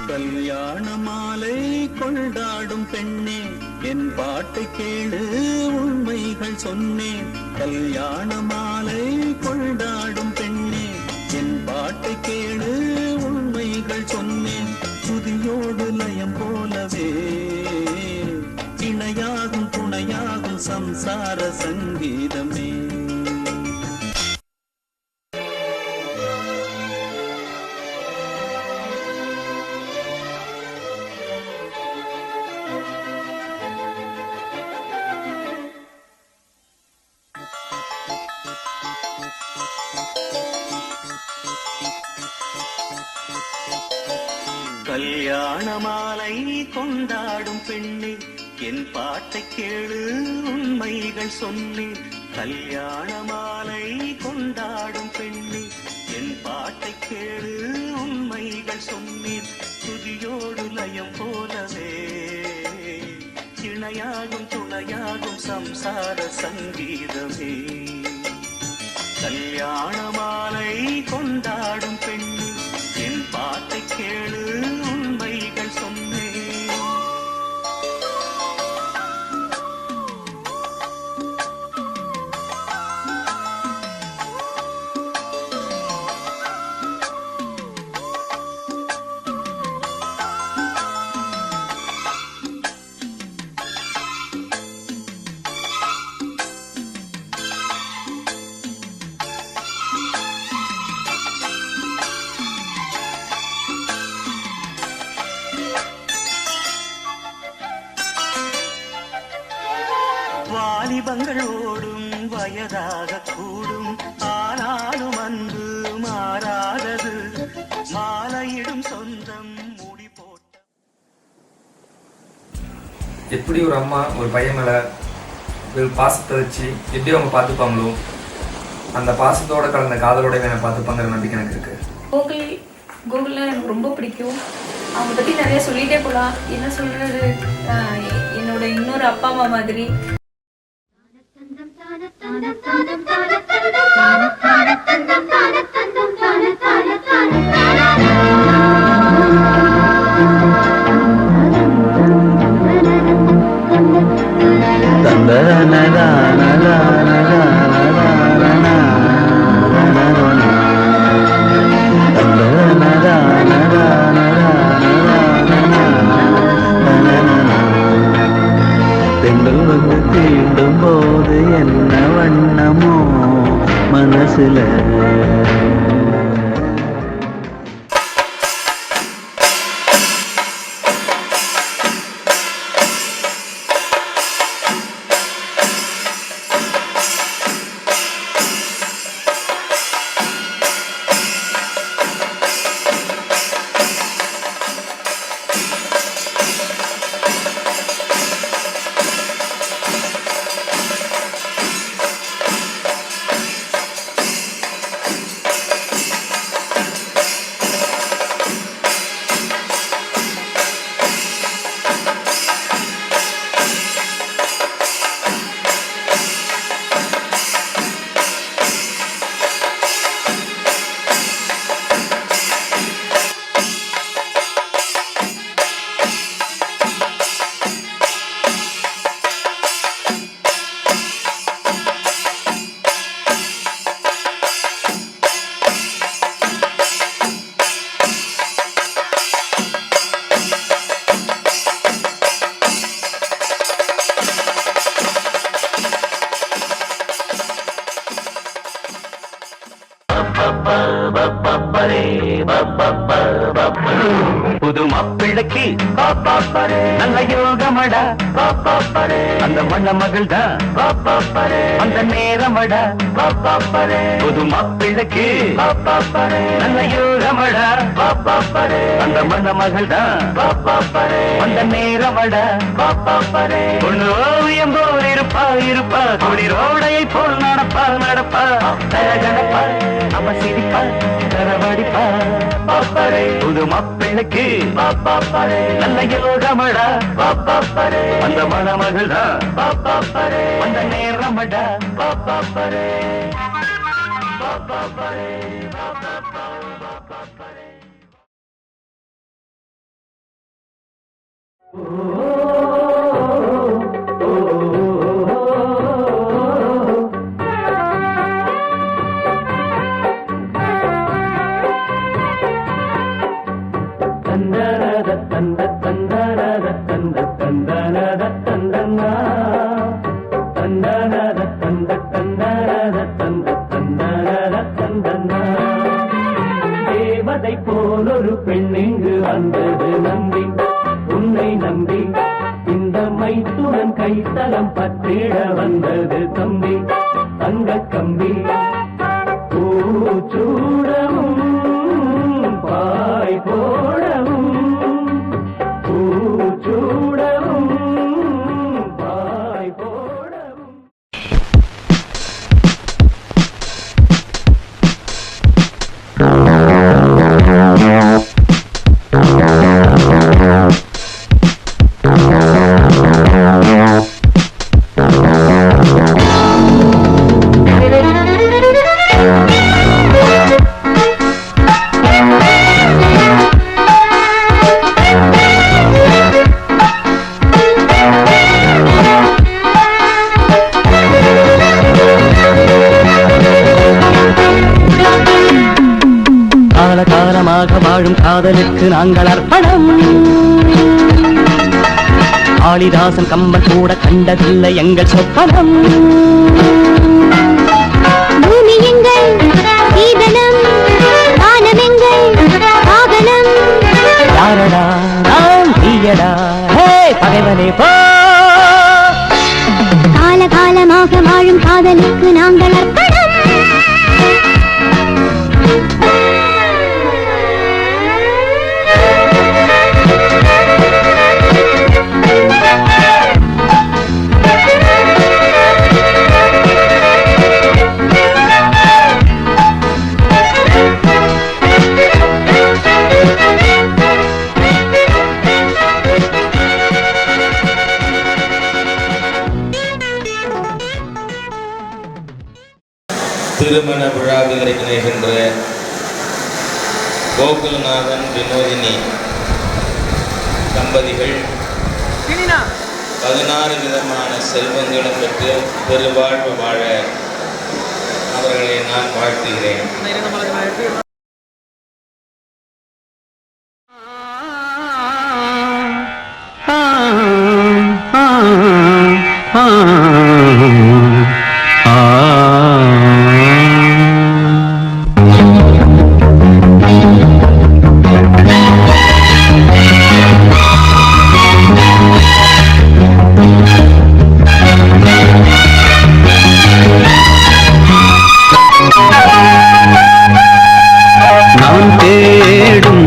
கல்யாண மாலை கொண்டாடும் பெண்ணே, என் பாட்டை கேளு உண்மைகள் சொன்னேன். கல்யாண மாலை கொண்டாடும் பெண்ணே, என் பாட்டை கேளு உண்மைகள் சொன்னேன். துதியோடு லயம் போலவே இணையாகும் துணையாகும் சம்சார சங்கீதமே. கல்யாண மாலை கொண்டாடும் பெண்ணே, என் பாட்டை கேளு உண்மைகள் சொன்னேன். கல்யாண மாலை கொண்டாடும் பெண்ணே, என் பாட்டை கேளு உண்மைகள் சொன்னேன். துதியோடு லயம் போலவே இணையாகும் துணையாகும் சம்சார சங்கீதமே. கல்யாண மாலை கொண்டாடும் பெண்ணே, என் பாட்டை கேளு உண்மைகள் சொன்னேன். வாலிபங்கள் ஓடும் வயதாக கூடும், ஆனாலும் அன்பு மாறாதது. மாலையிடும் சொந்தம் முடி போட்ட எப்படி ஒரு அம்மா ஒரு பையன் மேல ஒரு பாசத்தை வச்சு எப்படி அவங்க பார்த்துப்பாங்களோ, அந்த பாசத்தோட கலந்த காதலோட என்னை பார்த்துப்பாங்கிற நம்பிக்கை எனக்கு இருக்கு. கூகுள்ல எனக்கு ரொம்ப பிடிக்கும். அவங்க பத்தி நிறைய சொல்லிட்டே போகலாம். என்ன சொல்றது, என்னோட இன்னொரு அப்பா அம்மா மாதிரி. பெண்கள் வந்து தீண்டும் போது என்ன வண்ணமோ மனசுல. புது மாப்பிள்ளைக்கு நல்ல யோகமடா, அந்த மண்ண மகள் தான் அந்த நேரமடா. புது மாப்பிள்ளைக்கு நல்ல யோகமடா, அந்த மண்ண மகள் தான் அந்த நேரமடா. பொண்ணு ஓவியம் போல் இருப்பா குளிரோடையை போல் நடப்பா தரகணப்பா அவ சிரிப்பா தரவடிப்பா. புது மாப்பிள்ளைக்கு நல்ல யோகமடா, அந்த மணமகள் தான் அந்த நேரமடா. தேவதை போலொரு பெண்ணிங்கு வந்தது நம்பி, உன்னை நம்பி இந்த மைத்துடன் கைத்தலம் பற்றிட வந்தது தம்பி. தங்க கம்பி பூச்சூடவும் பாய் போடவும், பூச்சூடவும் பாய் போடவும். காலகாலமாக வாழும் காதலுக்கு நாங்கள் அர்ப்பணம். காளிதாசன் கம்பன் கூட கண்டதில்லை எங்கள் சொப்பனம். பூமி எங்கள் சீதனம், வானம் எங்கள் வாகனம். யாரடா நான் தீயடா, ஹே பகைவனே போ. காலகாலமாக வாழும் காதலுக்கு நாங்கள் அர்ப்பணம். திருமண விழாவில் இணைகின்ற கோகுல்நாதன் வினோதினி தம்பதிகள் 16 விதமான செல்வங்களும் பெற்று பெருவாழ்வு வாழ அவர்களை நான் வாழ்த்துகிறேன். நான் தேடும்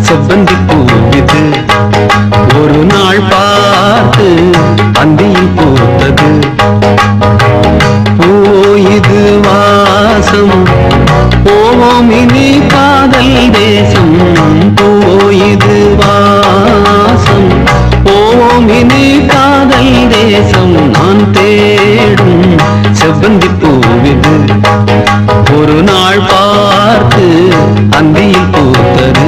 செவ்வந்தி பூவிது, ஒரு நாள் பார்த்து அந்தியில் பூத்தது. போயிது வாசம் போவோம் இனி காதல் தேசம். போயிது வாசம் போவோம் இனி காதல் தேசம். நான் தேடும் செவ்வந்தி பூவிது, ஒரு நாள் பார்த்து அந்தியில் பூத்தது.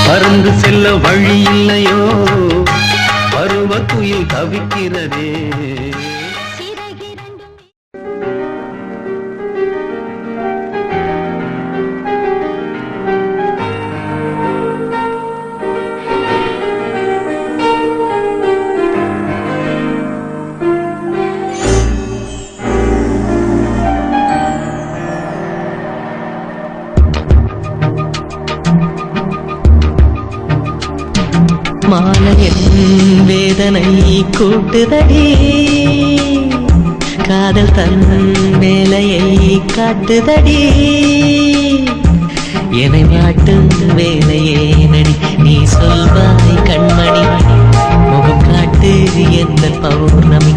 பறந்து செல்ல வழி இல்லையோ, பருவத்துயில் தவிக்கிறதே. மாலையின் வேதனை கூட்டுதடி, காதல் தன் வேலையை காட்டுதடி என்னை வாட்டும் வேலையே நடி நீ சொல்வாய் கண்மணி முகம் காட்டு எந்த பௌர்ணமி